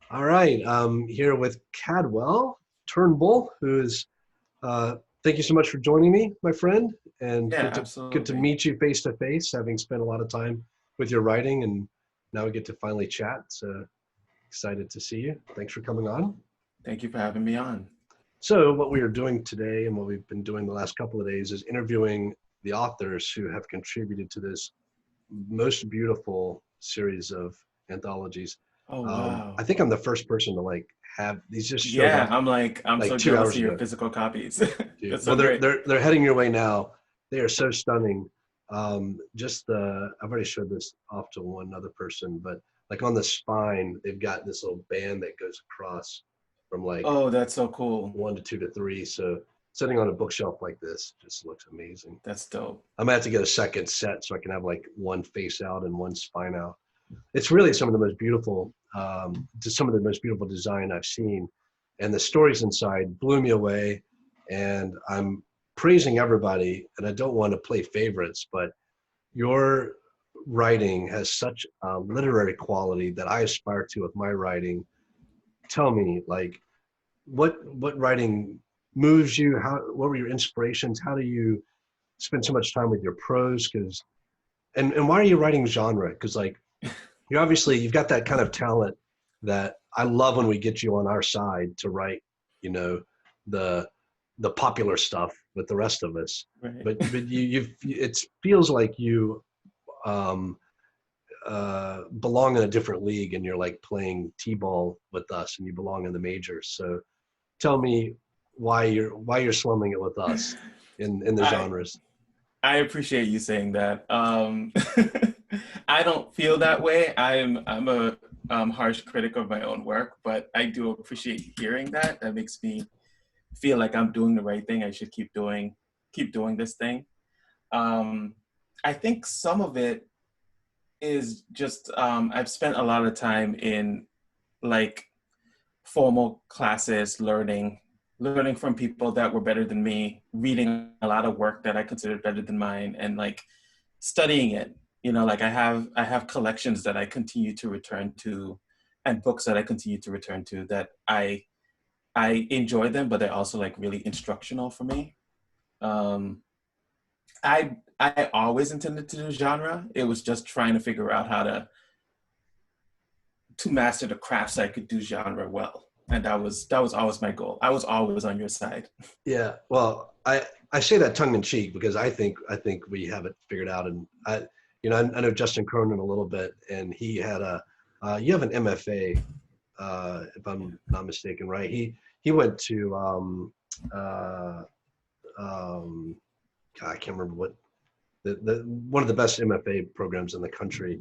All right, I'm here with Cadwell Turnbull, who's thank you so much for joining me, my friend, and Yeah, good to absolutely. meet you face to face, having spent a lot of time with your writing, and now we get to finally chat. So excited to see you. Thanks for coming on. Thank you for having me on. So what we are doing today, and what we've been doing the last couple of days, is interviewing the authors who have contributed to this most beautiful series of anthologies. Oh, I wow. think I'm the first person to like have these just showed Yeah, up I'm like so two jealous hours of your ago, physical copies. dude. That's Well, so great. they're heading your way now. They are so stunning. I've already showed this off to one other person, but like on the spine, they've got this little band that goes across from like Oh, that's so cool. 1 to 2 to 3. So sitting on a bookshelf like this just looks amazing. That's dope. I'm gonna have to get a second set so I can have like one face out and one spine out. It's really some of the most beautiful design I've seen, and the stories inside blew me away. And I'm praising everybody, and I don't want to play favorites, but your writing has such a literary quality that I aspire to with my writing. Tell me, like, what writing moves you? What were your inspirations? How do you spend so much time with your prose? Because and why are you writing genre? Because like you've got that kind of talent that I love when we get you on our side to write, you know, the the popular stuff with the rest of us. Right. But you it feels like you um, belong in a different league, and you're like playing t-ball with us, and you belong in the majors. So tell me why you're slumming it with us in the I genres. I appreciate you saying that. I don't feel that way. I'm a harsh critic of my own work, but I do appreciate hearing that. That makes me feel like I'm doing the right thing. I should keep doing this thing. Um, I think some of it is just I've spent a lot of time in like formal classes, learning from people that were better than me, reading a lot of work that I considered better than mine, and like studying it. Like I have collections that I continue to return to, and books that I continue to return to that I enjoy them, but they're also like really instructional for me. Um, I always intended to do genre. It was just trying to figure out how to master the craft so I could do genre well. And that was always my goal. I was always on your side. Yeah, well, I say that tongue in cheek because I think we have it figured out, and I know Justin Cronin a little bit, and he had a you have an MFA, if Yeah. I'm not mistaken, right? He went to uh, um, God, I can't remember what the one of the best MFA programs in the country,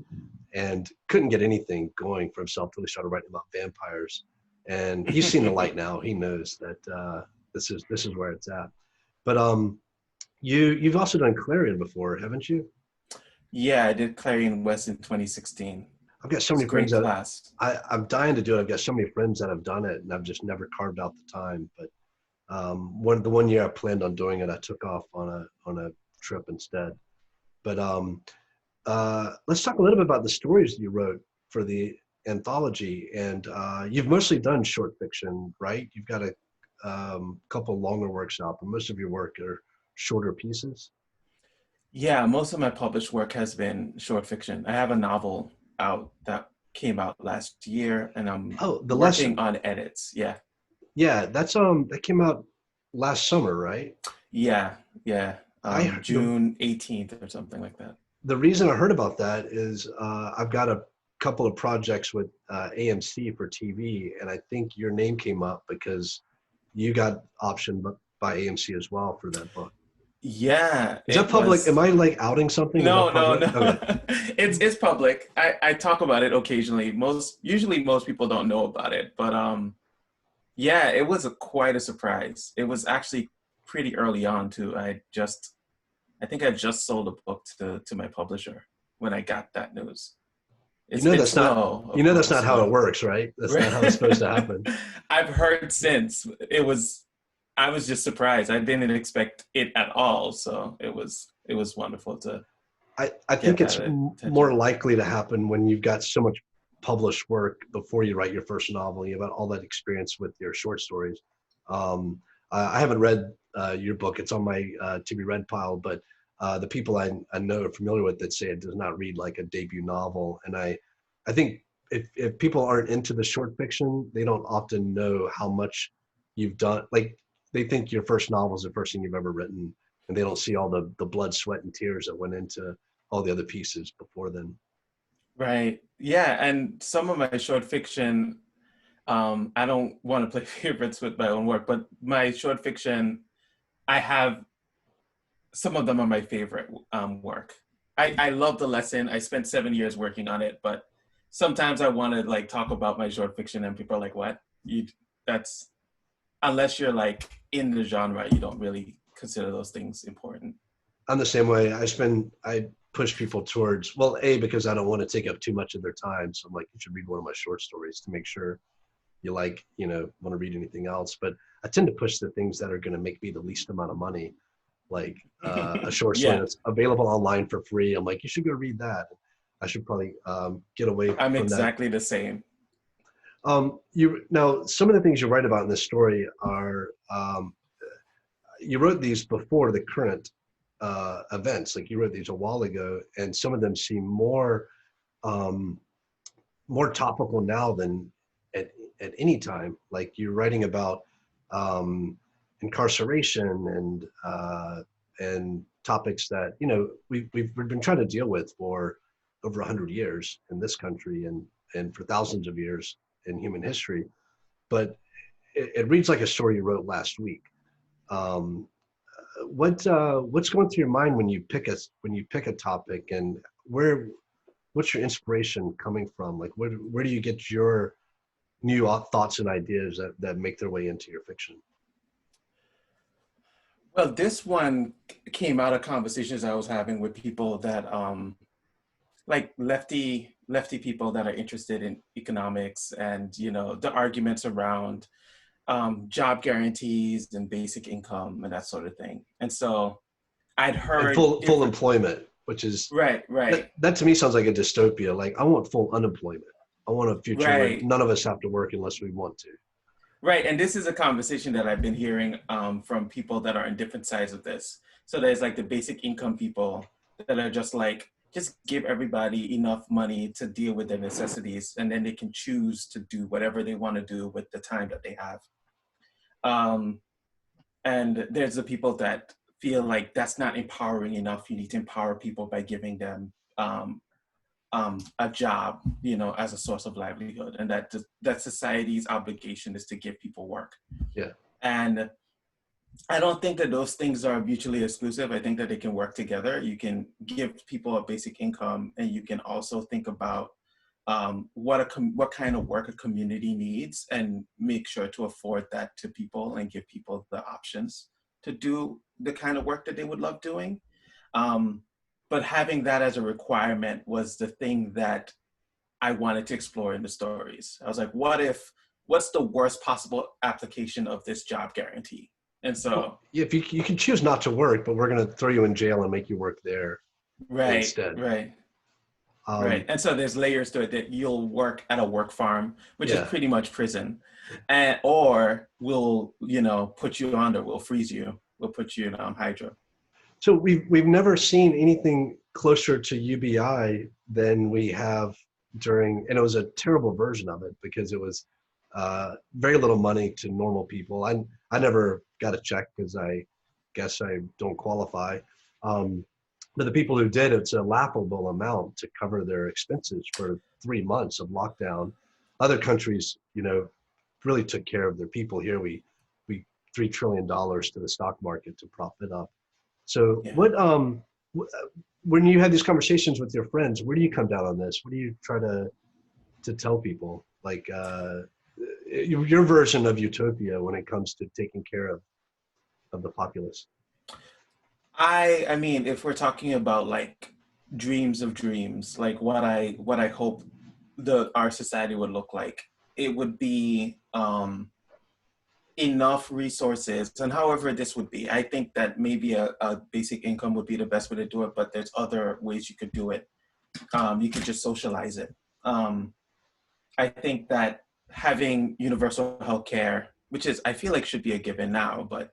and couldn't get anything going for himself until he started writing about vampires. And he's seen the light now. He knows that this is where it's at. But you've also done Clarion before, haven't you? Yeah, I did Clarion West in 2016. I've got so It's a many friends great that class. I'm dying to do it. I've got so many friends that have done it, and I've just never carved out the time. But the 1 year I planned on doing it, I took off on a trip instead. But let's talk a little bit about the stories you wrote for the anthology. And you've mostly done short fiction, right? You've got a couple longer works out, but most of your work are shorter pieces. Yeah, most of my published work has been short fiction. I have a novel out that came out last year, and I'm Oh, the working lesson. on edits. Yeah, Yeah, that came out last summer, right? yeah, yeah. I June 18th or something like that. the reason I heard about that is I've got a couple of projects with AMC for TV, and I think your name came up because you got optioned by AMC as well for that book. Yeah, Is that it public? Am was. I like outing something? Is that No, no, public? no. Okay. It's public. I talk about it occasionally. Usually most people don't know about it, but yeah, it was quite a surprise. It was actually pretty early on too. I think I just sold a book to my publisher when I got that news. You It's know been that's not slow, you of know that's course, not how it but works, right? That's not how it's supposed to happen. I've heard since I was just surprised. I didn't expect it at all, so it was wonderful to I get think it's that attention. more likely to happen when you've got so much published work before you write your first novel. You have all that experience with your short stories. I haven't read your book. It's on my to be read pile, but the people I know are familiar with that say it does not read like a debut novel. And I think if people aren't into the short fiction, they don't often know how much you've done. Like they think your first novel is the first thing you've ever written, and they don't see all the blood, sweat, and tears that went into all the other pieces before then. Right. Yeah. And some of my short fiction, I don't want to play favorites with my own work, but my short fiction, I have some of them are my favorite work. I love the lesson. I spent 7 years working on it, but sometimes I want to like talk about my short fiction and people are like, what? That's, unless you're like in the genre, you don't really consider those things important. I'm the same way. I push people towards, well, A, because I don't want to take up too much of their time. So I'm like, you should read one of my short stories to make sure you like, want to read anything else. But I tend to push the things that are going to make me the least amount of money, like a short story Yeah, that's available online for free. I'm like, you should go read that. I should probably get away I'm from that. exactly the same. Now, some of the things you write about in this story are, you wrote these before the current events. Like you wrote these a while ago, and some of them seem um, more topical now than at any time. Like you're writing about incarceration and topics that we've been trying to deal with for over 100 years in this country and for thousands of years in human history. But it reads like a story you wrote last week. What's going through your mind when you pick a topic, and what's your inspiration coming from? Like where do you get your new thoughts and ideas that make their way into your fiction? Well, this one came out of conversations I was having with people that like lefty people that are interested in economics and the arguments around job guarantees and basic income and that sort of thing. And so I'd And heard full employment, which is right, that to me sounds like a dystopia. Like I want full unemployment. I want a future where right, none of us have to work unless we want to. right. And this is a conversation that I've been hearing from people that are in different sides of this. So there's like the basic income people that are just like, just give everybody enough money to deal with their necessities, and then they can choose to do whatever they want to do with the time that they have. Um, and there's the people that feel like that's not empowering enough. You need to empower people by giving them a job, as a source of livelihood, and that society's obligation is to give people work. Yeah. And I don't think that those things are mutually exclusive. I think that they can work together. You can give people a basic income, and you can also think about what kind of work a community needs, and make sure to afford that to people and give people the options to do the kind of work that they would love doing. But having that as a requirement was the thing that I wanted to explore in the stories. I was like, what's the worst possible application of this job guarantee? And so, If you can choose not to work, but we're going to throw you in jail and make you work there right, instead. right. Um, Right. And so there's layers to it, that you'll work at a work farm, which is yeah. pretty much prison. Or we'll, put you under, we'll freeze you. We'll put you in hydro. So we've never seen anything closer to UBI than we have and it was a terrible version of it because it was very little money to normal people. I never got a check because I guess I don't qualify. But the people who did, it's a laughable amount to cover their expenses for 3 months of lockdown. Other countries, really took care of their people. Here we $3 trillion to the stock market to prop it up. So Yeah. when you had these conversations with your friends, where do you come down on this? What do you try to tell people? Like your version of utopia when it comes to taking care of the populace. I mean, if we're talking about like dreams of dreams, like what I hope our society would look like, it would be enough resources, and however this would be. I think that maybe a basic income would be the best way to do it, but there's other ways you could do it. You could just socialize it. I think that having universal health care, which is, I feel like should be a given now, but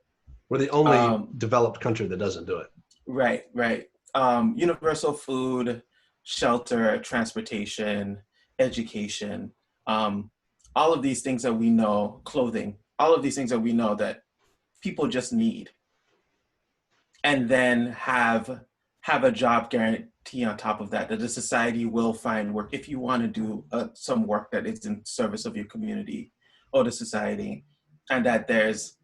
We're the only um, developed country that doesn't do it. right, right. Universal food, shelter, transportation, education, um, all of these things that we know, clothing, all of these things that we know that people just need, and then have a job guarantee on top of that, that the society will find work if you want to do some work that is in service of your community or the society, and that there's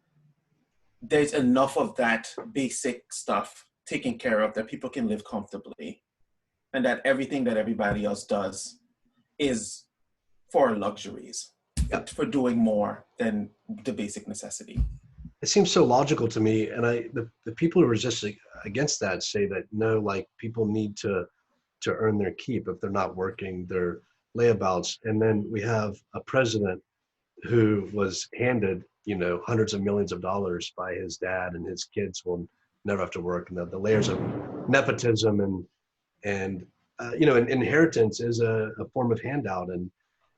enough of that basic stuff taken care of that people can live comfortably, and that everything that everybody else does is for luxuries, Yeah. for doing more than the basic necessity. It seems so logical to me. And the people who resist against that say that no, like people need to earn their keep. If they're not working, they're layabouts. And then we have a president who was handed, hundreds of millions of dollars by his dad, and his kids will never have to work. And the layers of nepotism and inheritance is a form of handout. And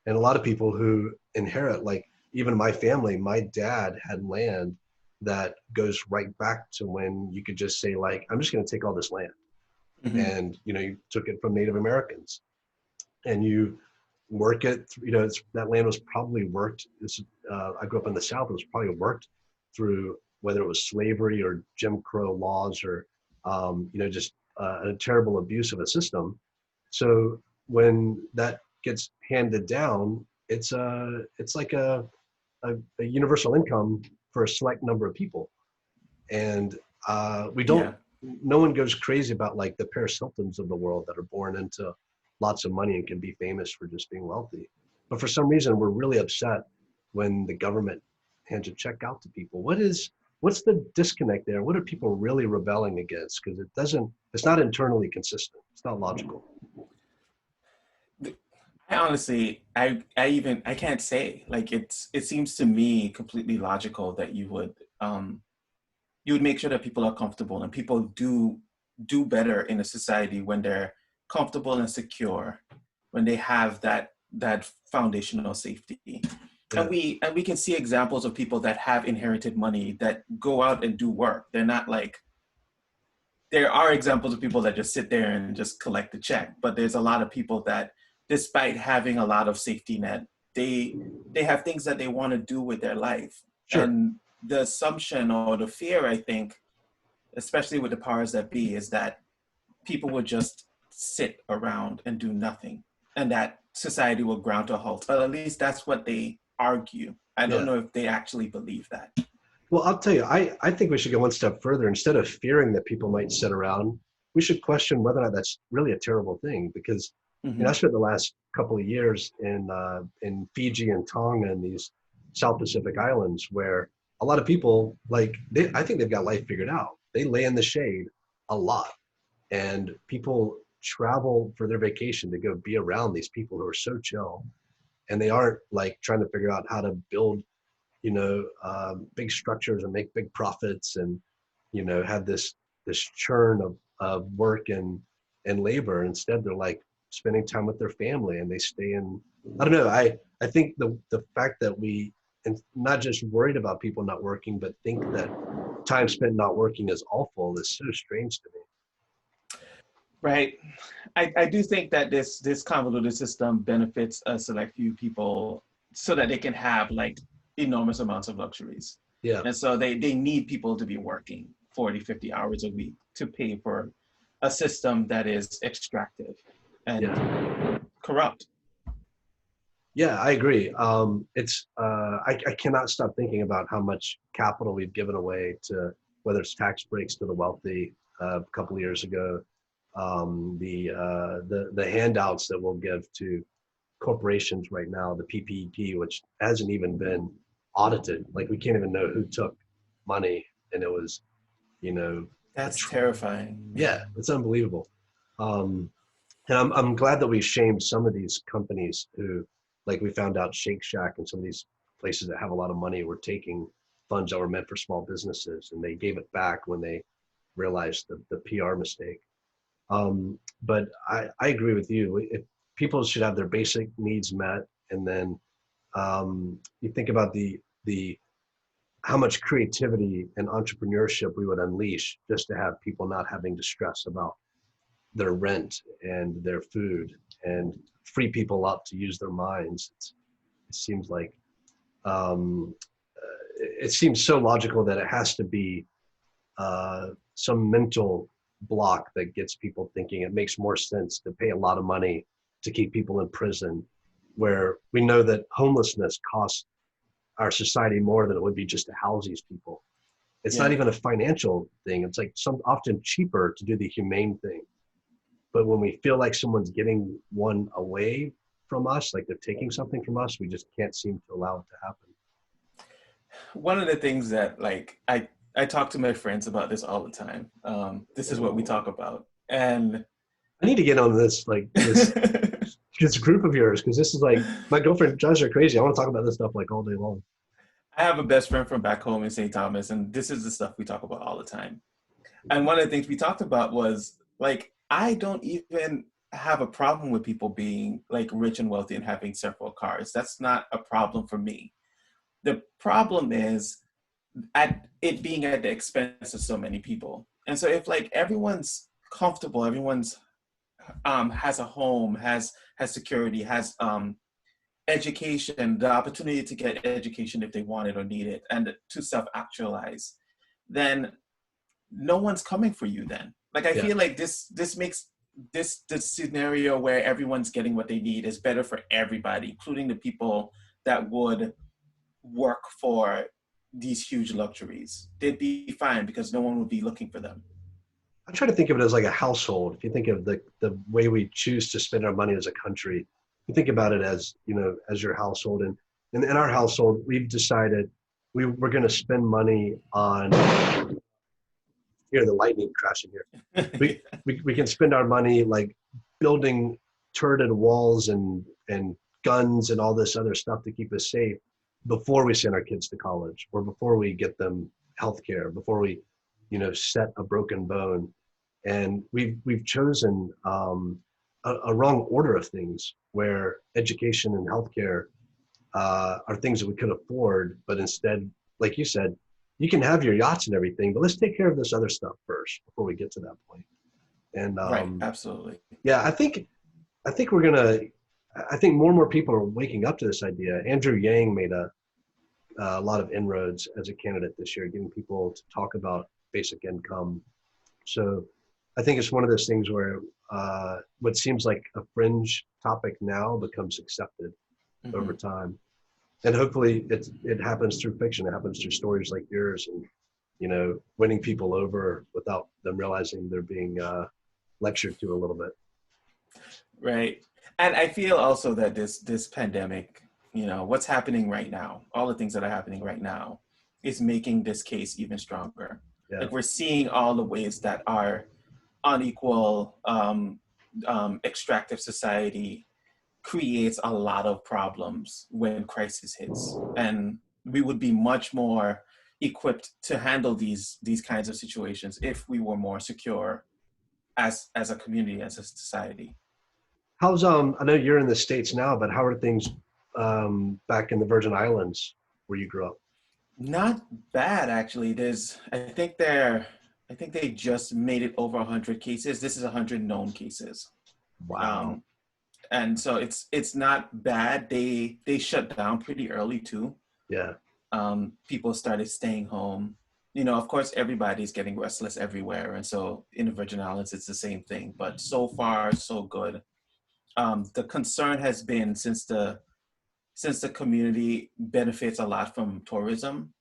a lot of people who inherit, like even my family, my dad had land that goes right back to when you could just say, like, I'm just going to take all this land. Mm-hmm. And, you took it from Native Americans and you work it, that land was probably worked. I grew up in the South, it was probably worked through, whether it was slavery or Jim Crow laws or, just a terrible abuse of a system. So when that gets handed down, it's like a universal income for a select number of people. And we don't, Yeah. no one goes crazy about like the Paris Hiltons of the world that are born into lots of money and can be famous for just being wealthy. But for some reason, we're really upset when the government hands a check out to people. What's the disconnect there? What are people really rebelling against? Because it's not internally consistent. It's not logical. I honestly, I can't say. Like it seems to me completely logical that you would make sure that people are comfortable, and people do better in a society when they're comfortable and secure, when they have that foundational safety. Yeah, And we can see examples of people that have inherited money that go out and do work. They're not like, there are examples of people that just sit there and just collect the check, but there's a lot of people that, despite having a lot of safety net, they have things that they want to do with their life. sure. And the assumption or the fear, I think, especially with the powers that be, is that people would just sit around and do nothing, and that society will ground to a halt. But at least that's what they argue. I don't Yeah. know if they actually believe that. Well, I'll tell you, I think we should go one step further. Instead of fearing that people might sit around, we should question whether or not that's really a terrible thing. Because I Hmm. spent the last couple of years in Fiji and Tonga and these South Pacific islands where a lot of people, like, I think they've got life figured out. They lay in the shade a lot, and people travel for their vacation to go be around these people who are so chill, and they aren't like trying to figure out how to build big structures and make big profits and, have this churn of work and labor. Instead, they're like spending time with their family, and they stay in, I don't know. I think the fact that we, and not just worried about people not working, but think that time spent not working is awful is so strange to me. Right. I do think that this convoluted system benefits a select few people so that they can have like enormous amounts of luxuries. Yeah. And so they need people to be working 40, 50 hours a week to pay for a system that is extractive and Yeah. corrupt. Yeah, I agree. I cannot stop thinking about how much capital we've given away to, whether it's tax breaks to the wealthy a couple of years ago, the handouts that we'll give to corporations right now, the PPP, which hasn't even been audited. Like we can't even know who took money, and it was, you know, a That's terrifying. yeah, it's unbelievable. Um, and I'm glad that we shamed some of these companies who, like we found out Shake Shack and some of these places that have a lot of money were taking funds that were meant for small businesses, and they gave it back when they realized the PR mistake. But I agree with you. If people should have their basic needs met And then you think about the how much creativity and entrepreneurship we would unleash just to have people not having to stress about their rent and their food, and free people up to use their minds. It seems like it seems so logical that it has to be some mental block that gets people thinking. It makes more sense to pay a lot of money to keep people in prison, where we know that homelessness costs our society more than it would be just to house these people. It's not even a financial thing. It's like often cheaper to do the humane thing. But when we feel like someone's getting one away from us, like they're taking something from us, we just can't seem to allow it to happen. One of the things that like I talk to my friends about this all the time. This is what we talk about, and I need to get on this this group of yours, because this is like my girlfriend drives her crazy. I want to talk about this stuff like all day long. I have a best friend from back home in St. Thomas, and this is the stuff we talk about all the time. And one of the things we talked about was like, I don't even have a problem with people being like rich and wealthy and having several cars. That's not a problem for me. The problem is at it being at the expense of so many people. And so if like everyone's comfortable, everyone's has a home, has security, has education, the opportunity to get education if they want it or need it, and to self-actualize, then no one's coming for you then. Like I feel like this makes this scenario where everyone's getting what they need is better for everybody, including the people that would work for these huge luxuries. They'd be fine because no one would be looking for them. I try to think of it as like a household. If you think of the way we choose to spend our money as a country, you think about it as, you know, as your household. And in our household, we've decided we're going to spend money on, the lightning crashing here. We can spend our money like building turreted walls and guns and all this other stuff to keep us safe before we send our kids to college, or before we get them healthcare, before we, set a broken bone. And we've chosen a wrong order of things, where education and healthcare are things that we could afford, but instead, like you said, you can have your yachts and everything, but let's take care of this other stuff first before we get to that point. And right, absolutely. Yeah, I think more and more people are waking up to this idea. Andrew Yang made a lot of inroads as a candidate this year, getting people to talk about basic income. So I think it's one of those things where what seems like a fringe topic now becomes accepted over time. And hopefully it happens through fiction. It happens through stories like yours, and, winning people over without them realizing they're being lectured to a little bit. Right. And I feel also that this pandemic, what's happening right now, all the things that are happening right now is making this case even stronger. Yeah. Like we're seeing all the ways that our unequal extractive society creates a lot of problems when crisis hits. And we would be much more equipped to handle these kinds of situations if we were more secure as a community, as a society. How's I know you're in the States now, but how are things back in the Virgin Islands where you grew up? Not bad, actually. I think they just made it over 100 cases. This is 100 known cases. Wow. And so it's not bad. They shut down pretty early too. Yeah. People started staying home. Of course, everybody's getting restless everywhere. And so in the Virgin Islands, it's the same thing. But so far, so good. The concern has been, since the community benefits a lot from tourism,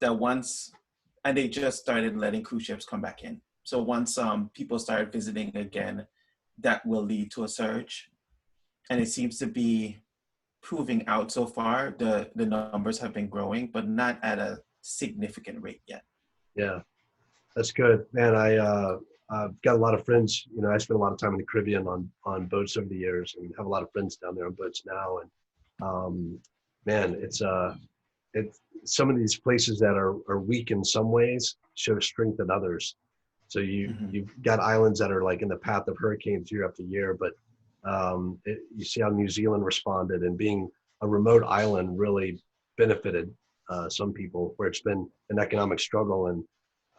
and they just started letting cruise ships come back in. So once people start visiting again, that will lead to a surge. And it seems to be proving out so far. The numbers have been growing, but not at a significant rate yet. Yeah, that's good, man. I've got a lot of friends. I spent a lot of time in the Caribbean on boats over the years, and have a lot of friends down there on boats now. And man, it's some of these places that are weak in some ways show strength in others. So you've got islands that are like in the path of hurricanes year after year, but you see how New Zealand responded, and being a remote island really benefited some people, where it's been an economic struggle and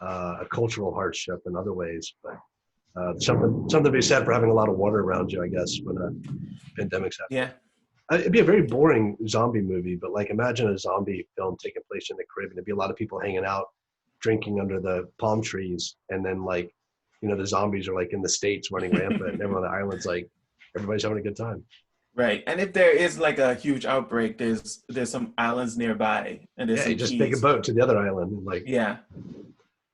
a cultural hardship in other ways. But something to be said for having a lot of water around you, I guess, when a pandemic's happening. Yeah. It'd be a very boring zombie movie, but like imagine a zombie film taking place in the Caribbean. There'd be a lot of people hanging out, drinking under the palm trees, and then like, the zombies are like in the States running rampant, and everyone on the island's like, everybody's having a good time. Right. And if there is like a huge outbreak, there's some islands nearby and there's Yeah, you some just take a keys. boat to the other island. And like, Yeah.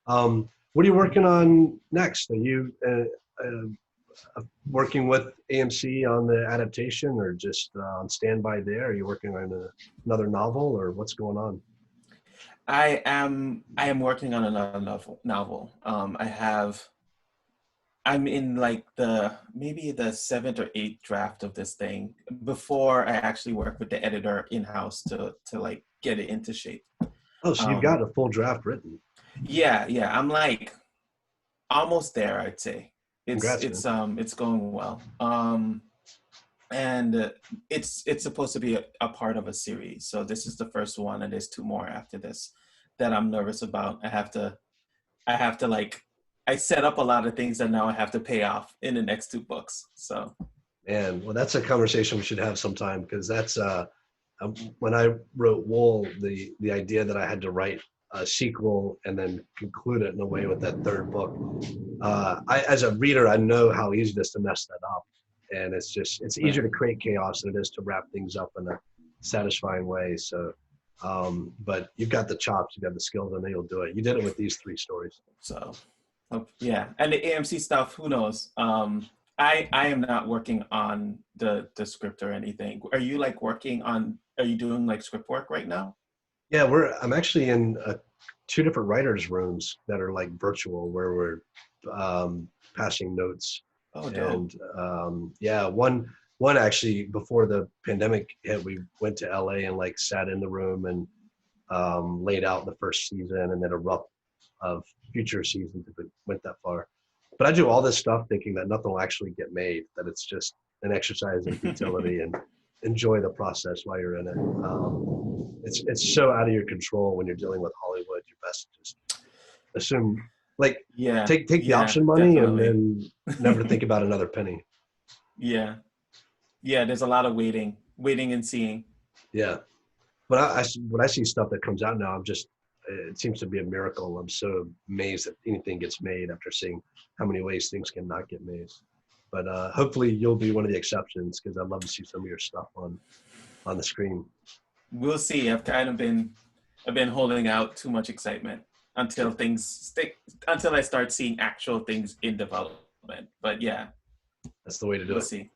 what are you working on next? Are you working with AMC on the adaptation, or just on standby there? Are you working on another novel, or what's going on? I am working on another novel. I'm in like maybe the seventh or eighth draft of this thing before I actually work with the editor in-house to like get it into shape. Oh, so you've Um, got a full draft written. yeah, I'm like almost there, I'd say. It's Congrats, it's man. um it's going well. And it's supposed to be a part of a series. So this is the first one, and there's two more after this that I'm nervous about. I have to like I set up a lot of things that now I have to pay off in the next two books. So And well, that's a conversation we should have sometime, because that's when I wrote Wool, the idea that I had to write a sequel and then conclude it in a way with that third book. I, as a reader, I know how easy it is to mess that up, and it's easier to create chaos than it is to wrap things up in a satisfying way. So, but you've got the chops, you've got the skills, I know you'll do it. You did it with these three stories. so yeah, and the AMC stuff, who knows? I am not working on the script or anything. Are you like working on? Are you doing like script work right now? Yeah, I'm actually in two different writers' rooms that are like virtual, where we're passing notes. Oh, dope. And yeah, one actually, before the pandemic hit, we went to LA and like sat in the room and laid out the first season and then a rough of future seasons if it went that far. But I do all this stuff thinking that nothing will actually get made, that it's just an exercise in futility, and enjoy the process while you're in it. It's so out of your control when you're dealing with Hollywood. You're best to just assume, like, Yeah, take the yeah, option money and definitely. then never think about another penny. Yeah, yeah. There's a lot of waiting and seeing. Yeah. But when I see stuff that comes out now, it seems to be a miracle. I'm so amazed that anything gets made after seeing how many ways things can not get made. But hopefully you'll be one of the exceptions, because I'd love to see some of your stuff on the screen. We'll see. I've been holding out too much excitement until things stick, until I start seeing actual things in development. But yeah, That's the way to do we'll it. see.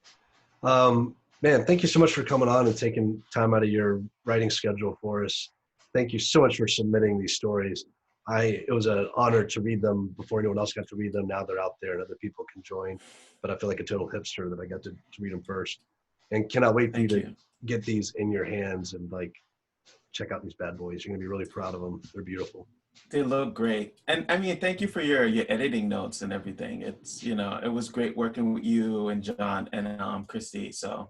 Man, thank you so much for coming on and taking time out of your writing schedule for us. Thank you so much for submitting these stories. It was an honor to read them before anyone else got to read them. Now they're out there and other people can join. But I feel like a total hipster that I got to read them first. And cannot wait for you Thank to you. get these in your hands and like check out these bad boys. You're gonna be really proud of them. They're beautiful. They look great. And I mean, thank you for your editing notes and everything. It was great working with you and John and Christy. So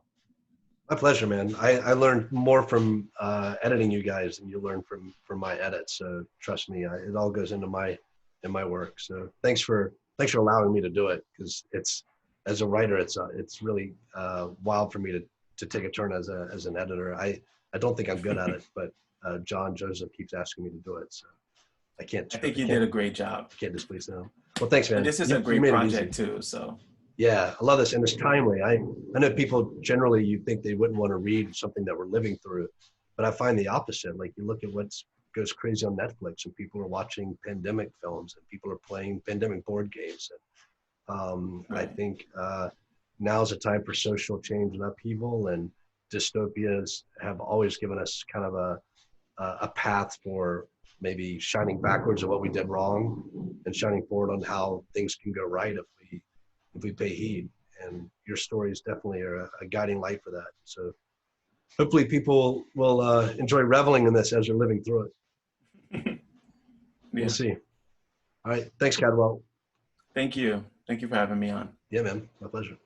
My pleasure, man. I learned more from editing you guys than you learn from my edits. So trust me, it all goes into my work. So thanks for allowing me to do it, because it's, as a writer, it's really wild for me to take a turn as an editor. I don't think I'm good at it, but John Joseph keeps asking me to do it, so I can't I think I you did can't a great job. can't displease them. Well, thanks, And man. this is a You great made it easy. project too. So Yeah, I love this, and it's timely. I know people generally, you think they wouldn't want to read something that we're living through, but I find the opposite. Like, you look at what goes crazy on Netflix, and people are watching pandemic films, and people are playing pandemic board games. And I right. think now's a time for social change and upheaval, and dystopias have always given us kind of a path for maybe shining backwards at what we did wrong and shining forward on how things can go right if we pay heed. And your stories definitely are a guiding light for that. So hopefully people will enjoy reveling in this as they're living through it. We'll Yeah. see. All right. Thanks, Cadwell. Thank you. Thank you for having me on. Yeah, man. My pleasure.